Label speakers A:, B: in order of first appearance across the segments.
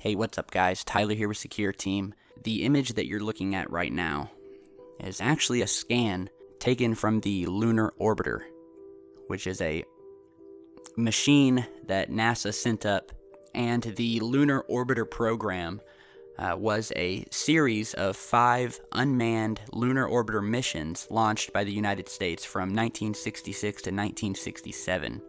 A: Hey, what's up guys? Tyler here with Secureteam. The image that you're looking at right now is actually a scan taken from the Lunar Orbiter, which is a machine that NASA sent up. And the Lunar Orbiter program was a series of 5 unmanned lunar orbiter missions launched by the United States from 1966 to 1967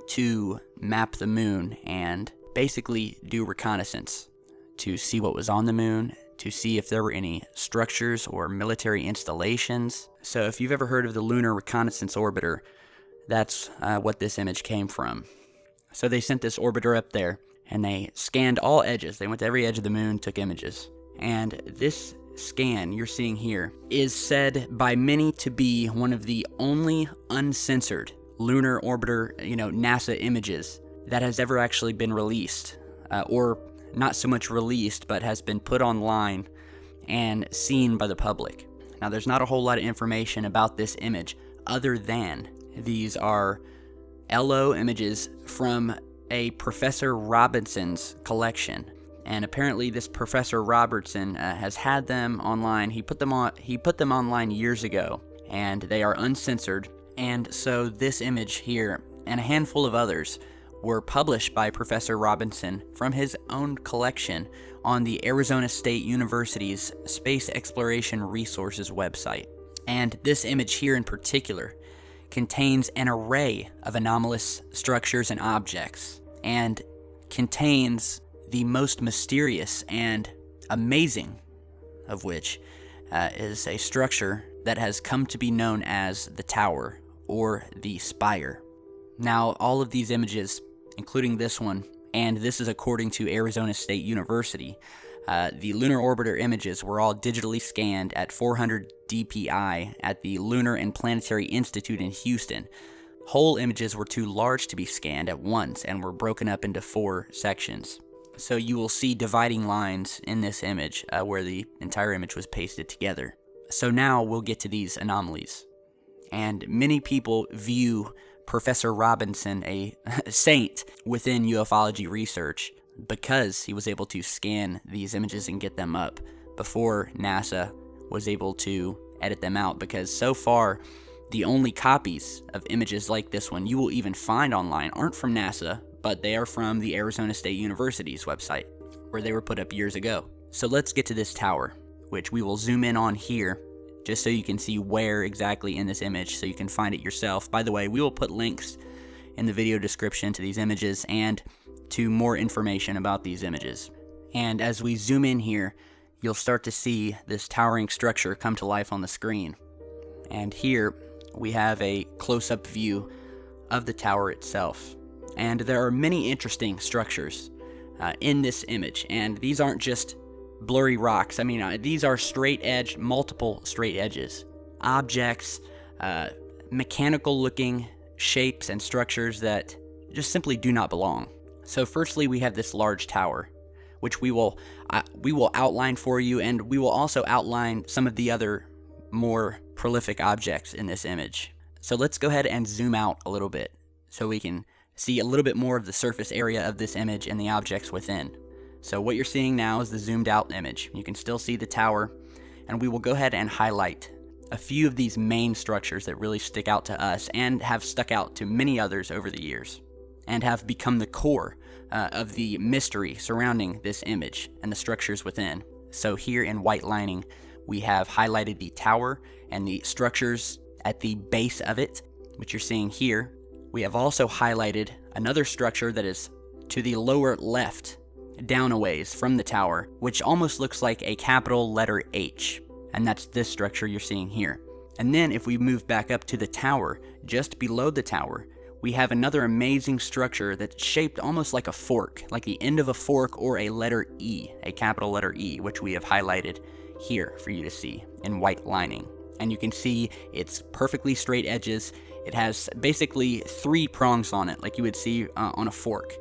A: to map the moon and basically do reconnaissance to see what was on the moon, to see if there were any structures or military installations. So if you've ever heard of the Lunar Reconnaissance Orbiter, that's what this image came from. So they sent this orbiter up there and they scanned all edges. They went to every edge of the moon, took images. And this scan you're seeing here is said by many to be one of the only uncensored lunar orbiter, NASA images that has ever actually been released, or not so much released, but has been put online and seen by the public. Now, there's not a whole lot of information about this image other than these are LO images from a Professor Robinson's collection. And apparently this Professor Robertson has had them online. He put them online years ago, and they are uncensored. And so this image here and a handful of others were published by Professor Robinson from his own collection on the Arizona State University's Space Exploration Resources website. And this image here in particular contains an array of anomalous structures and objects, and contains the most mysterious and amazing of which is a structure that has come to be known as the Tower or the Spire. Now, all of these images, including this one, and this is according to Arizona State University, the lunar orbiter images were all digitally scanned at 400 dpi at the Lunar and Planetary Institute in Houston. Whole images were too large to be scanned at once and were broken up into 4 sections. So you will see dividing lines in this image where the entire image was pasted together. So now we'll get to these anomalies. And many people view Professor Robinson a saint within ufology research because he was able to scan these images and get them up before NASA was able to edit them out, because so far the only copies of images like this one you will even find online aren't from NASA, but they are from the Arizona State University's website, where they were put up years ago. So let's get to this tower, which we will zoom in on here, just so you can see where exactly in this image, so you can find it yourself. By the way, we will put links in the video description to these images and to more information about these images. And as we zoom in here, you'll start to see this towering structure come to life on the screen. And here we have a close-up view of the tower itself. And there are many interesting structures in this image, and these aren't just blurry rocks. These are multiple straight edges, objects, mechanical looking shapes and structures that just simply do not belong. So firstly, we have this large tower, which we will outline for you, and we will also outline some of the other more prolific objects in this image. So let's go ahead and zoom out a little bit so we can see a little bit more of the surface area of this image and the objects within. So what you're seeing now is the zoomed out image. You can still see the tower, and we will go ahead and highlight a few of these main structures that really stick out to us and have stuck out to many others over the years and have become the core of the mystery surrounding this image and the structures within. So here in white lining, we have highlighted the tower and the structures at the base of it, which you're seeing here. We have also highlighted another structure that is to the lower left, down a ways from the tower, which almost looks like a capital letter H, and that's this structure you're seeing here. And then if we move back up to the tower, just below the tower, we have another amazing structure that's shaped almost like a fork, like the end of a fork or a letter E, a capital letter E, which we have highlighted here for you to see in white lining. And you can see it's perfectly straight edges. It has basically 3 prongs on it, like you would see on a fork.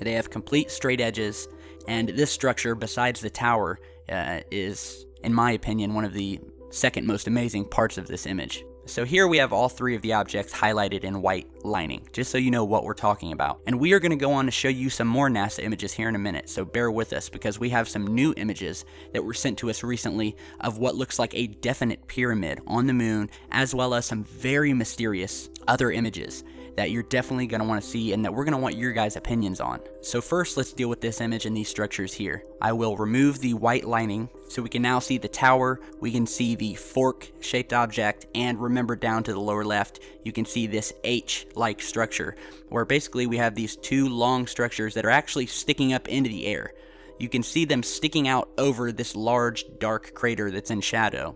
A: They have complete straight edges, and this structure, besides the tower, is, in my opinion, one of the second most amazing parts of this image. So here we have all three of the objects highlighted in white lining, just so you know what we're talking about. And we are going to go on to show you some more NASA images here in a minute, so bear with us because we have some new images that were sent to us recently of what looks like a definite pyramid on the moon, as well as some very mysterious other images that you're definitely going to want to see and that we're going to want your guys' opinions on. So first, let's deal with this image and these structures here. I will remove the white lining so we can now see the tower, we can see the fork-shaped object, and remember down to the lower left, you can see this H-like structure, where basically we have these two long structures that are actually sticking up into the air. You can see them sticking out over this large, dark crater that's in shadow.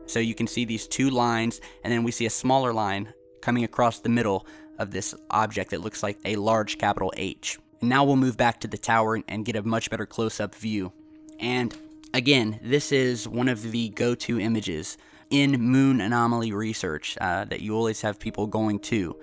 A: So you can see these two lines, and then we see a smaller line coming across the middle of this object that looks like a large capital H. And now we'll move back to the tower and get a much better close-up view. And again, this is one of the go-to images in moon anomaly research that you always have people going to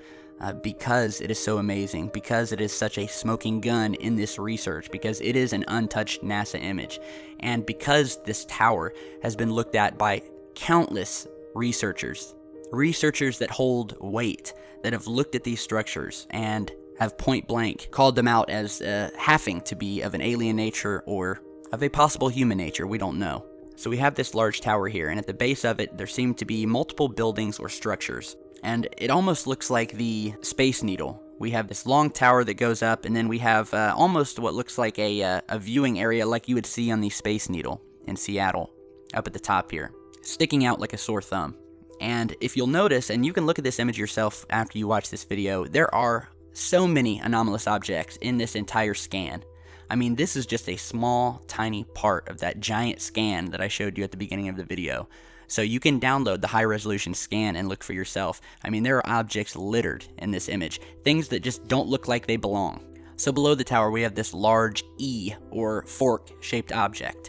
A: because it is so amazing, because it is such a smoking gun in this research, because it is an untouched NASA image, and because this tower has been looked at by countless researchers that hold weight, that have looked at these structures and have point blank called them out as having to be of an alien nature or of a possible human nature, we don't know. So we have this large tower here, and at the base of it there seem to be multiple buildings or structures, and it almost looks like the Space Needle. We have this long tower that goes up, and then we have almost what looks like a viewing area like you would see on the Space Needle in Seattle, up at the top here, sticking out like a sore thumb. And if you'll notice, and you can look at this image yourself after you watch this video, there are so many anomalous objects in this entire scan. I mean, this is just a small, tiny part of that giant scan that I showed you at the beginning of the video. So you can download the high-resolution scan and look for yourself. I mean, there are objects littered in this image, things that just don't look like they belong. So below the tower, we have this large E, or fork-shaped object.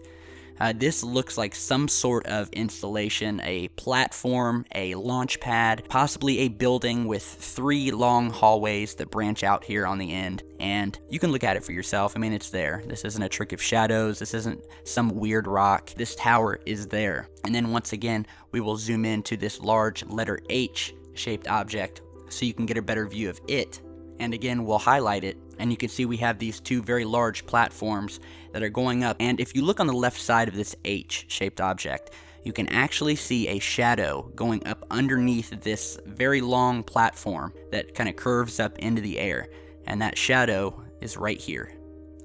A: This looks like some sort of installation, a platform, a launch pad, possibly a building with 3 long hallways that branch out here on the end, and you can look at it for yourself. I mean, it's there. This isn't a trick of shadows. This isn't some weird rock. This tower is there. And then once again, we will zoom into this large letter H-shaped object so you can get a better view of it. And again, we'll highlight it, and you can see we have these 2 very large platforms that are going up. And if you look on the left side of this H-shaped object, you can actually see a shadow going up underneath this very long platform that kind of curves up into the air. And that shadow is right here,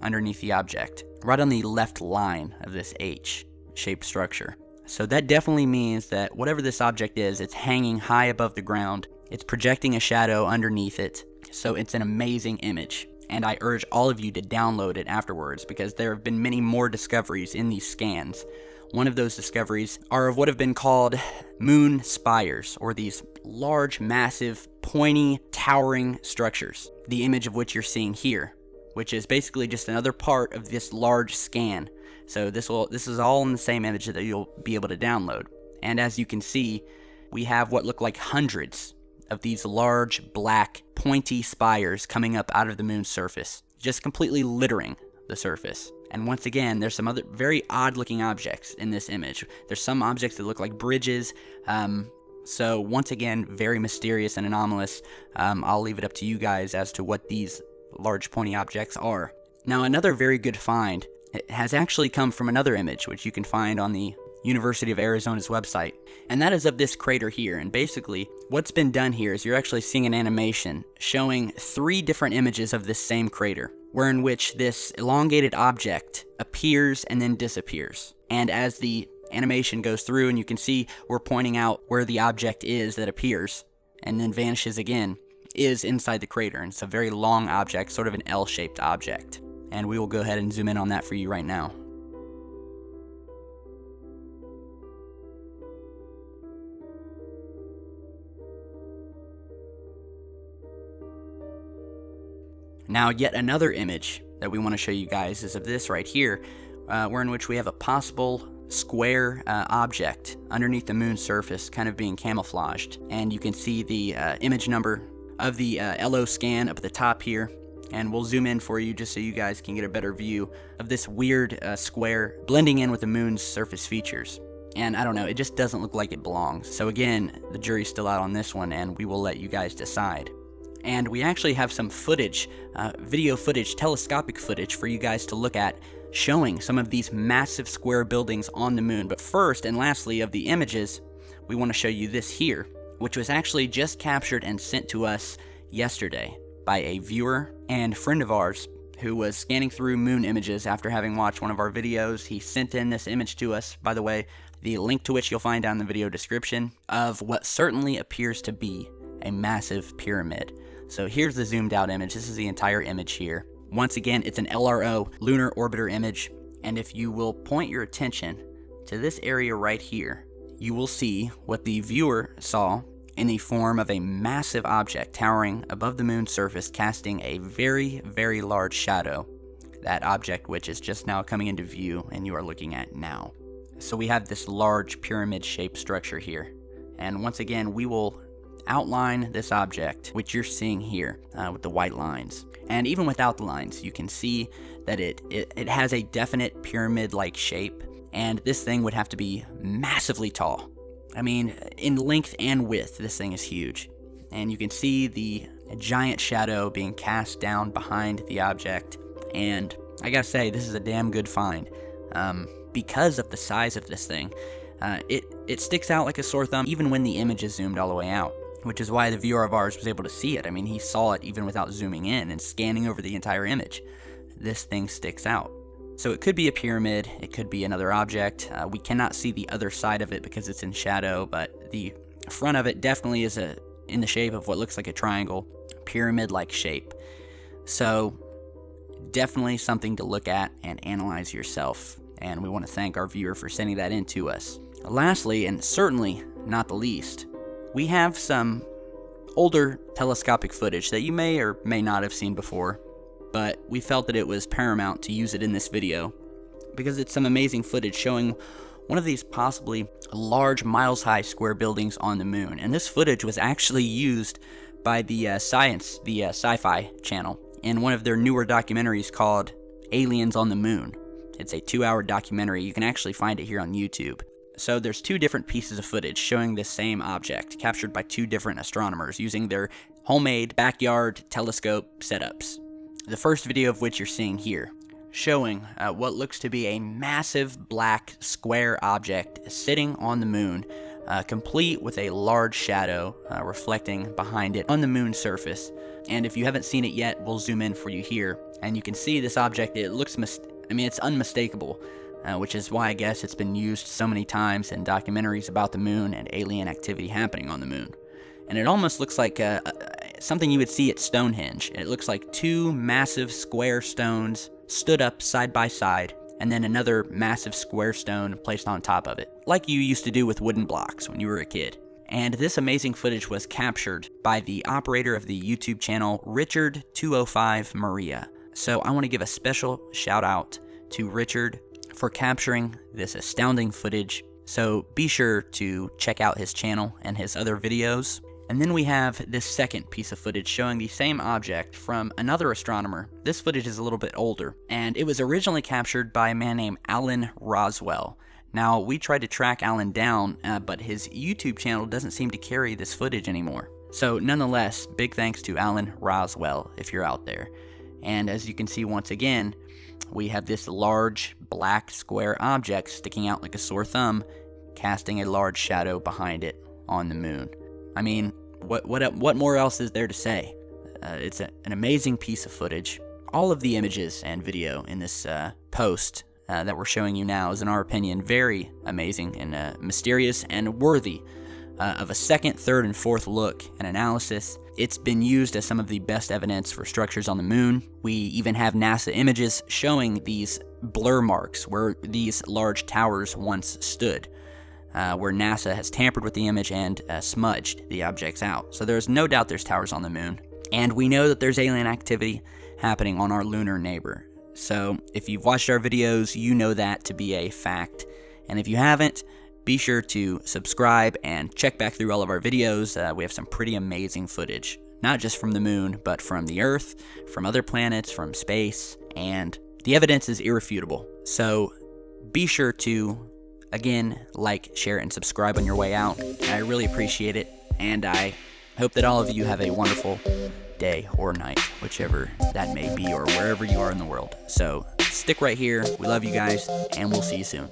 A: underneath the object, right on the left line of this H-shaped structure. So that definitely means that whatever this object is, it's hanging high above the ground. It's projecting a shadow underneath it. So it's an amazing image, and I urge all of you to download it afterwards because there have been many more discoveries in these scans. One of those discoveries are of what have been called moon spires, or these large, massive, pointy, towering structures, the image of which you're seeing here, which is basically just another part of this large scan. So this is all in the same image that you'll be able to download. And as you can see, we have what look like hundreds of these large, black, pointy spires coming up out of the moon's surface, just completely littering the surface. And once again, there's some other very odd-looking objects in this image. There's some objects that look like bridges. So once again, very mysterious and anomalous. I'll leave it up to you guys as to what these large, pointy objects are. Now, another very good find, it has actually come from another image, which you can find on the University of Arizona's website, and that is of this crater here. And basically what's been done here is you're actually seeing an animation showing 3 different images of this same crater, wherein which this elongated object appears and then disappears. And as the animation goes through, and you can see we're pointing out where the object is that appears and then vanishes again, is inside the crater. And it's a very long object, sort of an L-shaped object, and we will go ahead and zoom in on that for you right now. Now, yet another image that we want to show you guys is of this right here, wherein which we have a possible square object underneath the moon's surface, kind of being camouflaged. And you can see the image number of the LO scan up at the top here, and we'll zoom in for you just so you guys can get a better view of this weird square blending in with the moon's surface features. And I don't know, it just doesn't look like it belongs. So again, the jury's still out on this one, and we will let you guys decide. And we actually have some footage, video footage, telescopic footage for you guys to look at, showing some of these massive square buildings on the moon. But first and lastly of the images, we want to show you this here, which was actually just captured and sent to us yesterday by a viewer and friend of ours who was scanning through moon images after having watched one of our videos. He sent in this image to us, by the way, the link to which you'll find down in the video description, of what certainly appears to be a massive pyramid. So here's the zoomed out image. This is the entire image here. Once again, it's an LRO, Lunar Orbiter image, and if you will point your attention to this area right here, you will see what the viewer saw in the form of a massive object towering above the moon's surface, casting a very, very large shadow. That object which is just now coming into view and you are looking at now. So we have this large pyramid-shaped structure here. And once again, we will outline this object, which you're seeing here with the white lines. And even without the lines, you can see that it has a definite pyramid-like shape. And this thing would have to be massively tall. I mean, in length and width, this thing is huge. And you can see the giant shadow being cast down behind the object. And I gotta say, this is a damn good find. Because of the size of this thing, it sticks out like a sore thumb even when the image is zoomed all the way out, which is why the viewer of ours was able to see it. I mean, he saw it even without zooming in and scanning over the entire image. This thing sticks out. So it could be a pyramid, it could be another object. We cannot see the other side of it because it's in shadow, but the front of it definitely is in the shape of what looks like a triangle, pyramid-like shape. So definitely something to look at and analyze yourself. And we want to thank our viewer for sending that in to us. Lastly, and certainly not the least, we have some older telescopic footage that you may or may not have seen before, but we felt that it was paramount to use it in this video because it's some amazing footage showing one of these possibly large miles-high square buildings on the moon. And this footage was actually used by the Sci-Fi channel in one of their newer documentaries called Aliens on the Moon. It's a 2-hour documentary. You can actually find it here on YouTube. So there's 2 different pieces of footage showing this same object captured by 2 different astronomers using their homemade backyard telescope setups. The first video of which you're seeing here, showing what looks to be a massive black square object sitting on the moon, complete with a large shadow reflecting behind it on the moon's surface. And if you haven't seen it yet, we'll zoom in for you here, and you can see this object. It looks, it's unmistakable, which is why I guess it's been used so many times in documentaries about the moon and alien activity happening on the moon. And it almost looks like something you would see at Stonehenge. It looks like 2 massive square stones stood up side by side, and then another massive square stone placed on top of it, like you used to do with wooden blocks when you were a kid. And this amazing footage was captured by the operator of the YouTube channel Richard205 Maria. So I want to give a special shout out to Richard for capturing this astounding footage. So be sure to check out his channel and his other videos. And then we have this second piece of footage showing the same object from another astronomer. This footage is a little bit older, and it was originally captured by a man named Alan Roswell. Now, we tried to track Alan down, but his YouTube channel doesn't seem to carry this footage anymore. So nonetheless, big thanks to Alan Roswell if you're out there. And as you can see once again, we have this large black square object sticking out like a sore thumb, casting a large shadow behind it on the moon. I mean, what more else is there to say? It's an amazing piece of footage. All of the images and video in this post that we're showing you now is, in our opinion, very amazing and mysterious and worthy of a second, third, and fourth look and analysis. It's been used as some of the best evidence for structures on the moon. We even have NASA images showing these blur marks where these large towers once stood, where NASA has tampered with the image and smudged the objects out. So there's no doubt there's towers on the moon. And we know that there's alien activity happening on our lunar neighbor. So if you've watched our videos, you know that to be a fact. And if you haven't, be sure to subscribe and check back through all of our videos. We have some pretty amazing footage, not just from the moon, but from the Earth, from other planets, from space, and the evidence is irrefutable. So be sure to Again, like, share, and subscribe on your way out. I really appreciate it, and I hope that all of you have a wonderful day or night, whichever that may be, or wherever you are in the world. So stick right here. We love you guys, and we'll see you soon.